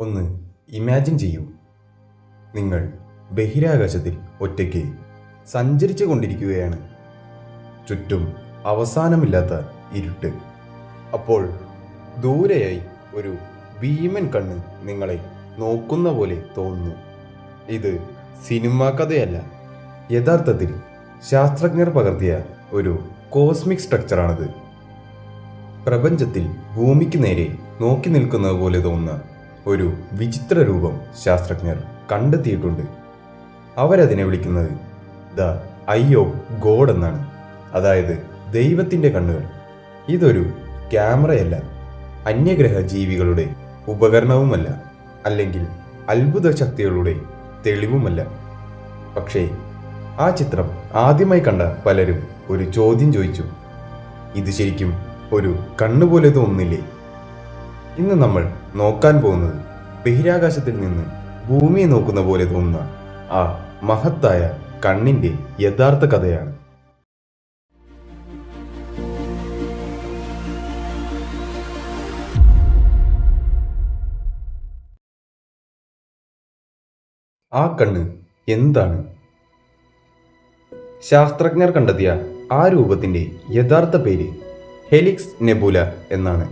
ഒന്ന് ഇമാജിൻ ചെയ്യൂ. നിങ്ങൾ ബഹിരാകാശത്തിൽ ഒറ്റയ്ക്ക് സഞ്ചരിച്ചു കൊണ്ടിരിക്കുകയാണ്. ചുറ്റും അവസാനമില്ലാത്ത ഇരുട്ട്. അപ്പോൾ ദൂരെയായി ഒരു ഭീമൻ കണ്ണ് നിങ്ങളെ നോക്കുന്ന പോലെ തോന്നുന്നു. ഇത് സിനിമാ കഥയല്ല, യഥാർത്ഥത്തിൽ ശാസ്ത്രജ്ഞർ പകർത്തിയ ഒരു കോസ്മിക് സ്ട്രക്ചറാണിത്. പ്രപഞ്ചത്തിൽ ഭൂമിക്ക് നേരെ നോക്കി നിൽക്കുന്നത് പോലെ തോന്നുന്ന ഒരു വിചിത്ര രൂപം ശാസ്ത്രജ്ഞർ കണ്ടെത്തിയിട്ടുണ്ട്. അവരതിനെ വിളിക്കുന്നത് ദ ഐ ഓഫ് ഗോഡ് എന്നാണ്, അതായത് ദൈവത്തിൻ്റെ കണ്ണുകൾ. ഇതൊരു ക്യാമറയല്ല, അന്യഗ്രഹ ജീവികളുടെ ഉപകരണവുമല്ല, അല്ലെങ്കിൽ അത്ഭുത ശക്തികളുടെ തെളിവുമല്ല. പക്ഷേ ആ ചിത്രം ആദ്യമായി കണ്ട പലരും ഒരു ചോദ്യം ചോദിച്ചു: ഇത് ശരിക്കും ഒരു കണ്ണുപോലെ തോന്നുന്നില്ലേ? ഇന്ന് നമ്മൾ നോക്കാൻ പോകുന്നത് ബഹിരാകാശത്തിൽ നിന്ന് ഭൂമിയെ നോക്കുന്ന പോലെ തോന്നുന്ന ആ മഹത്തായ കണ്ണിന്റെ യഥാർത്ഥ കഥയാണ്. ആ കണ്ണ് എന്താണ്? ശാസ്ത്രജ്ഞർ കണ്ടെത്തിയ ആ രൂപത്തിന്റെ യഥാർത്ഥ പേര് ഹെലിക്സ് നെബുല എന്നാണ്.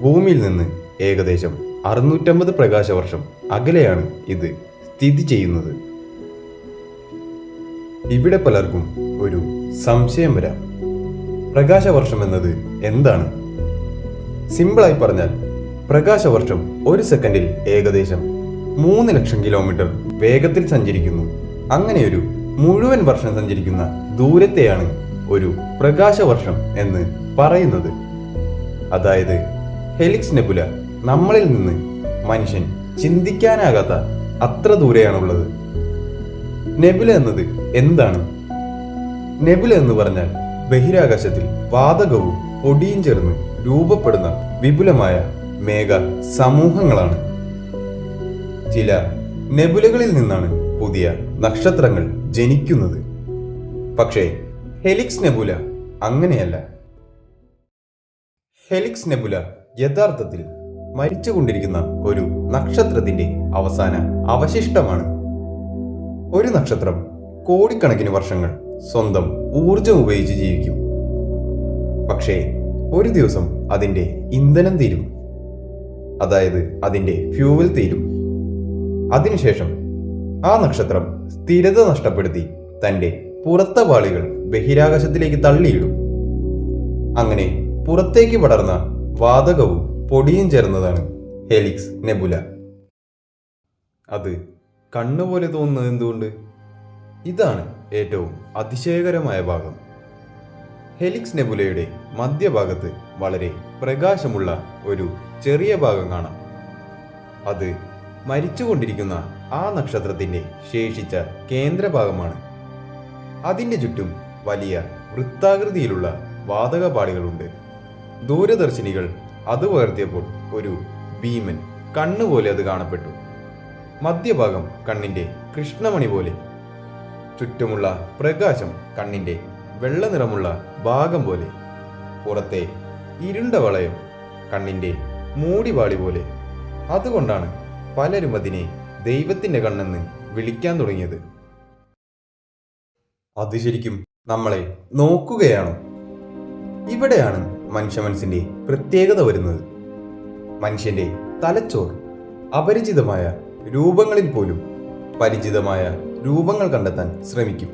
ഭൂമിയിൽ നിന്ന് ഏകദേശം 650 പ്രകാശവർഷം അകലെയാണ് ഇത് സ്ഥിതി ചെയ്യുന്നത്. ഇവിടെ പലർക്കും ഒരു സംശയം വരാം: പ്രകാശവർഷം എന്നത് എന്താണ്? സിമ്പിളായി പറഞ്ഞാൽ, പ്രകാശവർഷം ഒരു സെക്കൻഡിൽ ഏകദേശം 3 ലക്ഷം കിലോമീറ്റർ വേഗത്തിൽ സഞ്ചരിക്കുന്നു. അങ്ങനെ ഒരു മുഴുവൻ വർഷം സഞ്ചരിക്കുന്ന ദൂരത്തെയാണ് ഒരു പ്രകാശവർഷം എന്ന് പറയുന്നത്. അതായത് ഹെലിക്സ് നെബുല നമ്മളിൽ നിന്ന് മനുഷ്യൻ ചിന്തിക്കാനാകാത്ത അത്ര ദൂരെയാണുള്ളത്. നെബുല എന്നത് എന്താണ്? നെബുല എന്ന് പറഞ്ഞാൽ ബഹിരാകാശത്തിൽ വാതകവും പൊടിയും ചേർന്ന് രൂപപ്പെടുന്ന വിപുലമായ മേഘ സമൂഹങ്ങളാണ്. ചില നെബുലകളിൽ നിന്നാണ് പുതിയ നക്ഷത്രങ്ങൾ ജനിക്കുന്നത്. പക്ഷേ ഹെലിക്സ് നെബുല അങ്ങനെയല്ല. ഹെലിക്സ് നെബുല യഥാർത്ഥത്തിൽ മരിച്ചുകൊണ്ടിരിക്കുന്ന ഒരു നക്ഷത്രത്തിന്റെ അവസാന അവശിഷ്ടമാണ്. ഒരു നക്ഷത്രം കോടിക്കണക്കിന് വർഷങ്ങൾ സ്വന്തം ഊർജം ഉപയോഗിച്ച് ജീവിക്കും. പക്ഷേ ഒരു ദിവസം അതിന്റെ ഇന്ധനം തീരും, അതായത് അതിന്റെ ഫ്യൂവൽ തീരും. അതിനുശേഷം ആ നക്ഷത്രം സ്ഥിരത നഷ്ടപ്പെടുത്തി തന്റെ പുറത്തെ പാളികൾ ബഹിരാകാശത്തിലേക്ക് തള്ളിയിടും. അങ്ങനെ പുറത്തേക്ക് പടർന്ന വാതകവും പൊടിയും ചേർന്നതാണ് ഹെലിക്സ് നെബുല. അത് കണ്ണുപോലെ തോന്നുന്നത് എന്തുകൊണ്ട്? ഇതാണ് ഏറ്റവും അതിശയകരമായ ഭാഗം. ഹെലിക്സ് നെബുലയുടെ മധ്യഭാഗത്ത് വളരെ പ്രകാശമുള്ള ഒരു ചെറിയ ഭാഗം കാണാം. അത് മരിച്ചുകൊണ്ടിരിക്കുന്ന ആ നക്ഷത്രത്തിന്റെ ശേഷിച്ച കേന്ദ്രഭാഗമാണ്. അതിന്റെ ചുറ്റും വലിയ വൃത്താകൃതിയിലുള്ള വാതകപാളികളുണ്ട്. ദൂരദർശിനികൾ അത് പകർത്തിയപ്പോൾ ഒരു ഭീമൻ കണ്ണുപോലെ അത് കാണപ്പെട്ടു. മധ്യഭാഗം കണ്ണിന്റെ കൃഷ്ണമണി പോലെ, ചുറ്റുമുള്ള പ്രകാശം കണ്ണിന്റെ വെള്ള നിറമുള്ള ഭാഗം പോലെ, പുറത്തെ ഇരുണ്ട വളയം കണ്ണിന്റെ മൂടിപാളി പോലെ. അതുകൊണ്ടാണ് പലരും അതിനെ ദൈവത്തിന്റെ കണ്ണെന്ന് വിളിക്കാൻ തുടങ്ങിയത്. അത് ശരിക്കും നമ്മളെ നോക്കുകയാണോ? ഇവിടെയാണ് മനുഷ്യ മനസ്സിന്റെ പ്രത്യേകത വരുന്നത്. മനുഷ്യന്റെ തലച്ചോർ അപരിചിതമായ രൂപങ്ങളിൽ പോലും പരിചിതമായ രൂപങ്ങൾ കണ്ടെത്താൻ ശ്രമിക്കും.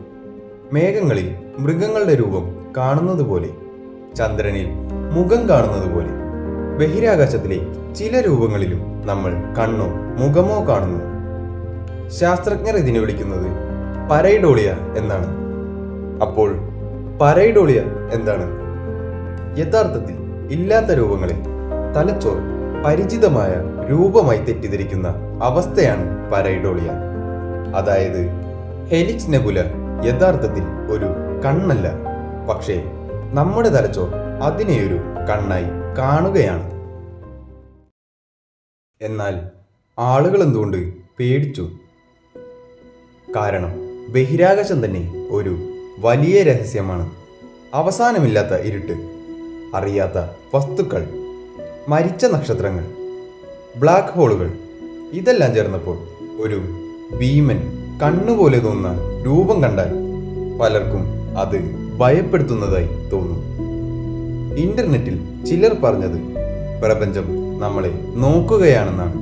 മേഘങ്ങളിൽ മൃഗങ്ങളുടെ രൂപം കാണുന്നത് പോലെ, ചന്ദ്രനിൽ മുഖം കാണുന്നത് പോലെ, ബഹിരാകാശത്തിലെ ചില രൂപങ്ങളിലും നമ്മൾ കണ്ണോ മുഖമോ കാണുന്നു. ശാസ്ത്രജ്ഞർ ഇതിനെ വിളിക്കുന്നത് പരൈഡോളിയ എന്നാണ്. അപ്പോൾ പരൈഡോളിയ എന്താണ്? യഥാർത്ഥത്തിൽ ഇല്ലാത്ത രൂപങ്ങളെ തലച്ചോർ പരിചിതമായ രൂപമായി തെറ്റിദ്ധരിക്കുന്ന അവസ്ഥയാണ് പരൈഡോളിയ. അതായത് ഹെലിക്സ് നെബുല യഥാർത്ഥത്തിൽ ഒരു കണ്ണല്ല, പക്ഷേ നമ്മുടെ തലച്ചോർ അതിനെയൊരു കണ്ണായി കാണുകയാണ്. എന്നാൽ ആളുകൾ എന്തുകൊണ്ട് പേടിച്ചു? കാരണം ബഹിരാകാശം തന്നെ ഒരു വലിയ രഹസ്യമാണ്. അവസാനമില്ലാത്ത ഇരുട്ട്, അറിയാത്ത വസ്തുക്കൾ, മരിച്ച നക്ഷത്രങ്ങൾ, ബ്ലാക്ക് ഹോളുകൾ, ഇതെല്ലാം ചേർന്നപ്പോൾ ഒരു ഭീമൻ കണ്ണുപോലെ തോന്നുന്ന രൂപം കണ്ടാൽ പലർക്കും അത് ഭയപ്പെടുത്തുന്നതായി തോന്നും. ഇന്റർനെറ്റിൽ ചിലർ പറഞ്ഞത് പ്രപഞ്ചം നമ്മളെ നോക്കുകയാണെന്നാണ്.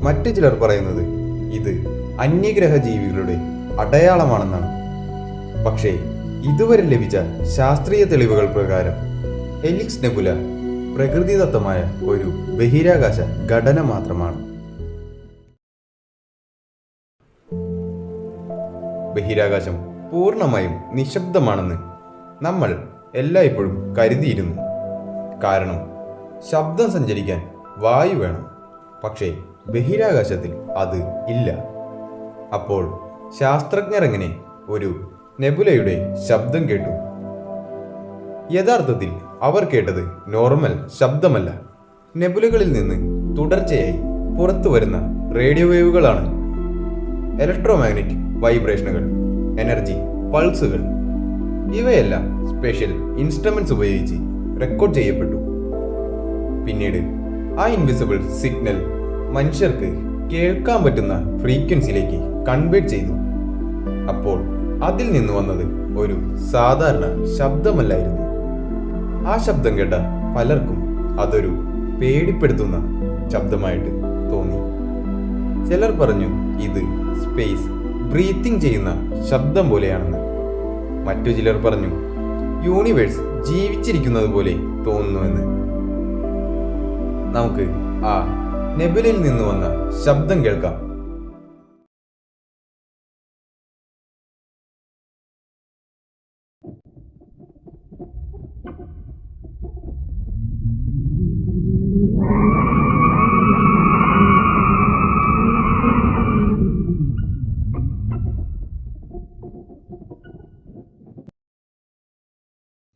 മറ്റു ചിലർ പറയുന്നത് ഇത് അന്യഗ്രഹ ജീവികളുടെ അടയാളമാണെന്നാണ്. പക്ഷേ ഇതുവരെ ലഭിച്ച ശാസ്ത്രീയ തെളിവുകൾ പ്രകാരം ഹെലിക്സ് നെബുല പ്രകൃതിദത്തമായ ഒരു ബഹിരാകാശ ഘടന മാത്രമാണ്. ബഹിരാകാശം പൂർണ്ണമായും നിശബ്ദമാണെന്ന് നമ്മൾ എല്ലായ്പ്പോഴും കരുതിയിരുന്നു. കാരണം ശബ്ദം സഞ്ചരിക്കാൻ വായു വേണം. പക്ഷേ ബഹിരാകാശത്തിൽ അത് ഇല്ല. അപ്പോൾ ശാസ്ത്രജ്ഞർ എങ്ങനെ ഒരു നെബുലയുടെ ശബ്ദം കേട്ടു? യഥാർത്ഥത്തിൽ അവർ കേട്ടത് നോർമൽ ശബ്ദമല്ല, നെബുലകളിൽ നിന്ന് തുടർച്ചയായി പുറത്തു വരുന്ന റേഡിയോ വേവുകളാണ്. ഇലക്ട്രോമാഗ്നറ്റിക് വൈബ്രേഷനുകൾ, എനർജി പൾസുകൾ, ഇവയെല്ലാം സ്പെഷ്യൽ ഇൻസ്ട്രുമെന്റ്സ് ഉപയോഗിച്ച് റെക്കോർഡ് ചെയ്യപ്പെട്ടു. പിന്നീട് ആ ഇൻവിസിബിൾ സിഗ്നൽ മനുഷ്യർക്ക് കേൾക്കാൻ പറ്റുന്ന ഫ്രീക്വൻസിയിലേക്ക് കൺവേർട്ട് ചെയ്തു. അപ്പോൾ അതിൽ നിന്ന് വന്നത് ഒരു സാധാരണ ശബ്ദമല്ലായിരുന്നു. ആ ശബ്ദം കേട്ട പലർക്കും അതൊരു പേടിപ്പെടുത്തുന്ന ശബ്ദമായിട്ട് തോന്നി. ചിലർ പറഞ്ഞു ഇത് സ്പേസ് ബ്രീത്തിങ് ചെയ്യുന്ന ശബ്ദം പോലെയാണെന്ന്. മറ്റു ചിലർ പറഞ്ഞു യൂണിവേഴ്സ് ജീവിച്ചിരിക്കുന്നത് പോലെ തോന്നുന്നുവെന്ന്. നമുക്ക് ആ നെബുലയിൽ നിന്ന് വന്ന ശബ്ദം കേൾക്കാം.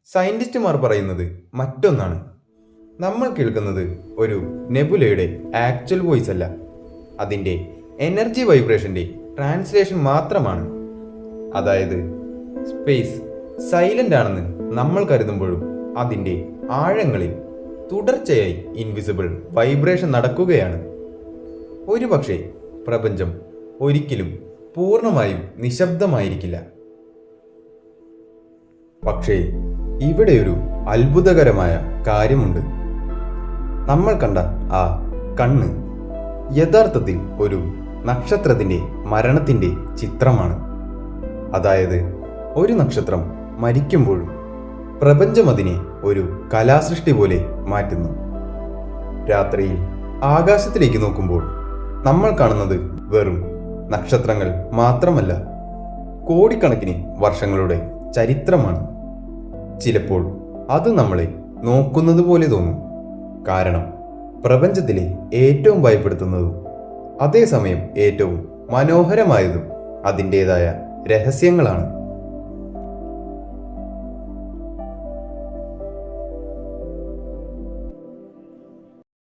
സയന്റിസ്റ്റുമാർ പറയുന്നത് മറ്റൊന്നാണ്. നമ്മൾ കേൾക്കുന്നത് ഒരു നെബുലയുടെ ആക്ച്വൽ വോയിസ് അല്ല, അതിൻ്റെ എനർജി വൈബ്രേഷൻ്റെ ട്രാൻസ്ലേഷൻ മാത്രമാണ്. അതായത് സ്പേസ് സൈലന്റ് ആണെന്ന് നമ്മൾ കരുതുമ്പോഴും അതിൻ്റെ ആഴങ്ങളിൽ തുടർച്ചയായി ഇൻവിസിബിൾ വൈബ്രേഷൻ നടക്കുകയാണ്. ഒരുപക്ഷെ പ്രപഞ്ചം ഒരിക്കലും പൂർണ്ണമായും നിശബ്ദമായിരിക്കില്ല. പക്ഷേ ഇവിടെയൊരു അത്ഭുതകരമായ കാര്യമുണ്ട്. നമ്മൾ കണ്ട ആ കണ്ണ് യഥാർത്ഥത്തിൽ ഒരു നക്ഷത്രത്തിൻ്റെ മരണത്തിൻ്റെ ചിത്രമാണ്. അതായത് ഒരു നക്ഷത്രം മരിക്കുമ്പോഴും പ്രപഞ്ചം അതിനെ ഒരു കലാസൃഷ്ടി പോലെ മാറ്റുന്നു. രാത്രിയിൽ ആകാശത്തിലേക്ക് നോക്കുമ്പോൾ നമ്മൾ കാണുന്നത് വെറും നക്ഷത്രങ്ങൾ മാത്രമല്ല, കോടിക്കണക്കിന് വർഷങ്ങളുടെ ചരിത്രമാണ്. ചിലപ്പോൾ അത് നമ്മളെ നോക്കുന്നത് പോലെ തോന്നും. കാരണം പ്രപഞ്ചത്തിലെ ഏറ്റവും ഭയപ്പെടുത്തുന്നതും അതേസമയം ഏറ്റവും മനോഹരമായതും അതിൻ്റെതായ രഹസ്യങ്ങളാണ്.